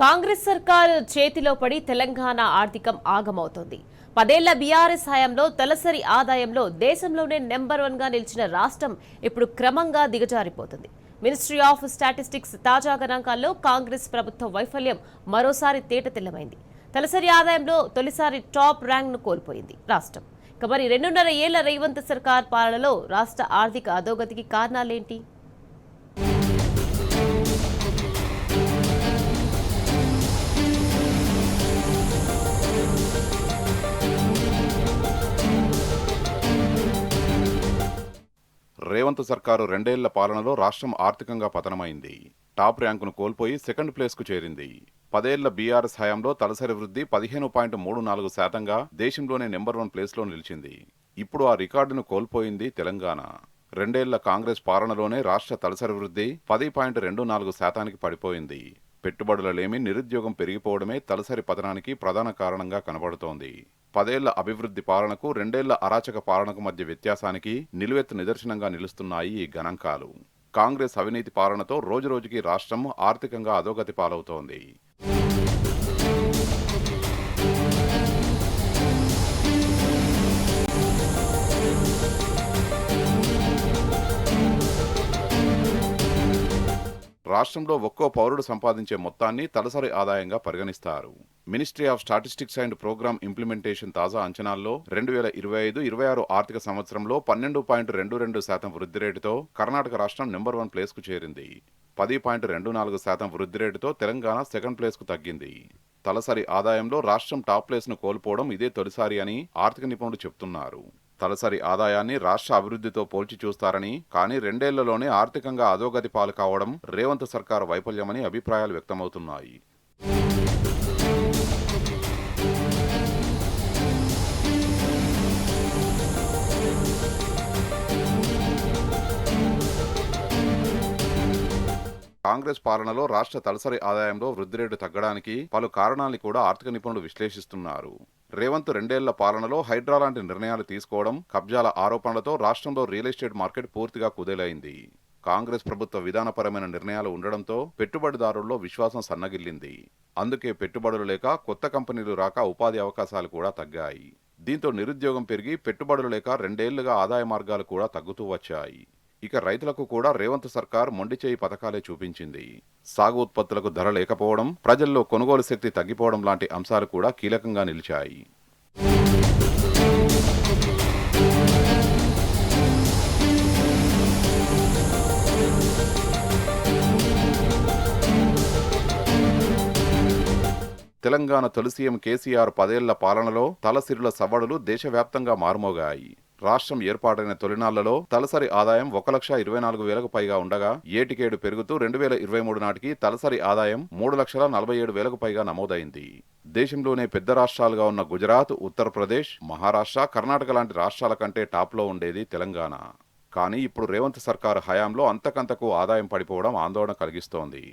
కాంగ్రెస్ సర్కార్ చేతిలో పడి తెలంగాణ ఆర్థికం ఆగమవుతోంది. 10 ఏళ్ల బీఆర్ఎస్ హయాంలో తలసరి ఆదాయంలో దేశంలోనే నెంబర్ 1 గా నిలిచిన రాష్ట్రం ఇప్పుడు క్రమంగా దిగజారిపోతుంది. మినిస్ట్రీ ఆఫ్ స్టాటిస్టిక్స్ తాజా గణాంకాల్లో కాంగ్రెస్ ప్రభుత్వ వైఫల్యం మరోసారి తేటతెల్లమైంది. తలసరి ఆదాయంలో తొలిసారి టాప్ ర్యాంక్ను కోల్పోయింది రాష్ట్రం. మరి 2.5 ఏళ్ల రేవంత్ సర్కార్ పాలనలో రాష్ట్ర ఆర్థిక అధోగతికి కారణాలేంటి? రేవంత్ సర్కారు 2 ఏళ్ల పాలనలో రాష్ట్రం ఆర్థికంగా పతనమైంది. టాప్ ర్యాంకును కోల్పోయి సెకండ్ ప్లేస్కు చేరింది. 10 ఏళ్ల బీఆర్ఎస్ హయాంలో తలసరి వృద్ధి 15.34%గా దేశంలోనే నెంబర్ 1 ప్లేస్లో నిలిచింది. ఇప్పుడు ఆ రికార్డును కోల్పోయింది తెలంగాణ. 2 ఏళ్ల కాంగ్రెస్ పాలనలోనే రాష్ట్ర తలసరి వృద్ధి 10.24%కి పడిపోయింది. పెట్టుబడులలేమి, నిరుద్యోగం పెరిగిపోవడమే తలసరి పతనానికి ప్రధాన కారణంగా కనబడుతోంది. 10 ఏళ్ల అభివృద్ధి పాలనకు 2 ఏళ్ల అరాచక పాలనకు మధ్య వ్యత్యాసానికి నిలువెత్తు నిదర్శనంగా నిలుస్తున్నాయి ఈ గణాంకాలు. కాంగ్రెస్ అవినీతి పాలనతో రోజురోజుకి రాష్ట్రం ఆర్థికంగా అధోగతి పాలవుతోంది. రాష్ట్రంలో ఒక్కో పౌరుడు సంపాదించే మొత్తాన్ని తలసరి ఆదాయంగా పరిగణిస్తారు. Ministry of statistics and programme implementation తాజా అంచనాల్లో 2025-26 ఆర్థిక సంవత్సరంలో 12.22% వృద్ధి రేటుతో కర్ణాటక రాష్ట్రం నెంబర్ 1 ప్లేస్కు చేరింది. 10.24% వృద్ధి రేటుతో తెలంగాణ సెకండ్ ప్లేస్కు తగ్గింది. తలసరి ఆదాయంలో రాష్ట్రం టాప్ ప్లేస్ను కోల్పోవడం ఇదే తొలిసారి అని ఆర్థిక నిపుణులు చెబుతున్నారు. తలసరి ఆదాయాన్ని రాష్ట్ర అభివృద్ధితో పోల్చి చూస్తారని, కానీ 2 ఏళ్లలోనే ఆర్థికంగా అధోగతి పాలు కావడం రేవంత్ సర్కారు వైఫల్యమని అభిప్రాయాలు వ్యక్తమవుతున్నాయి. కాంగ్రెస్ పాలనలో రాష్ట్ర తలసరి ఆదాయంలో వృద్ధి రేటు తగ్గడానికి పలు కారణాల్ని కూడా ఆర్థిక నిపుణులు విశ్లేషిస్తున్నారు. రేవంత్ 2 ఏళ్ల పాలనలో హైడ్రా లాంటి నిర్ణయాలు తీసుకోవడం, కబ్జాల ఆరోపణలతో రాష్ట్రంలో రియల్ ఎస్టేట్ మార్కెట్ పూర్తిగా కుదేలైంది. కాంగ్రెస్ ప్రభుత్వ విధానపరమైన నిర్ణయాలు ఉండడంతో పెట్టుబడిదారుల్లో విశ్వాసం సన్నగిల్లింది. అందుకే పెట్టుబడులు లేక, కొత్త కంపెనీలు రాక ఉపాధి అవకాశాలు కూడా తగ్గాయి. దీంతో నిరుద్యోగం పెరిగి పెట్టుబడులు లేక 2 ఏళ్లుగా ఆదాయ మార్గాలు కూడా తగ్గుతూ వచ్చాయి. ఇక రైతులకు కూడా రేవంత్ సర్కార్ మొండిచేయి పథకాలే చూపించింది. సాగు ఉత్పత్తులకు ధర లేకపోవడం, ప్రజల్లో కొనుగోలు శక్తి తగ్గిపోవడం లాంటి అంశాలు కూడా కీలకంగా నిలిచాయి. తెలంగాణ తొలి సీఎం కేసీఆర్ 10 ఏళ్ల పాలనలో తలసిరుల సవ్వడులు దేశవ్యాప్తంగా మారుమోగాయి. రాష్ట్రం ఏర్పాటైన తొలినాళ్లలో తలసరి ఆదాయం 1,24,000కు పైగా ఉండగా ఏటికేడు పెరుగుతూ 2023 నాటికి తలసరి ఆదాయం 3,47,000కు పైగా నమోదైంది. దేశంలోనే పెద్ద రాష్ట్రాలుగా ఉన్న గుజరాత్, ఉత్తరప్రదేశ్, మహారాష్ట్ర, కర్ణాటక లాంటి రాష్ట్రాల కంటే టాప్లో ఉండేది తెలంగాణ. కానీ ఇప్పుడు రేవంత్ సర్కారు హయాంలో అంతకంతకు ఆదాయం పడిపోవడం ఆందోళన కలిగిస్తోంది.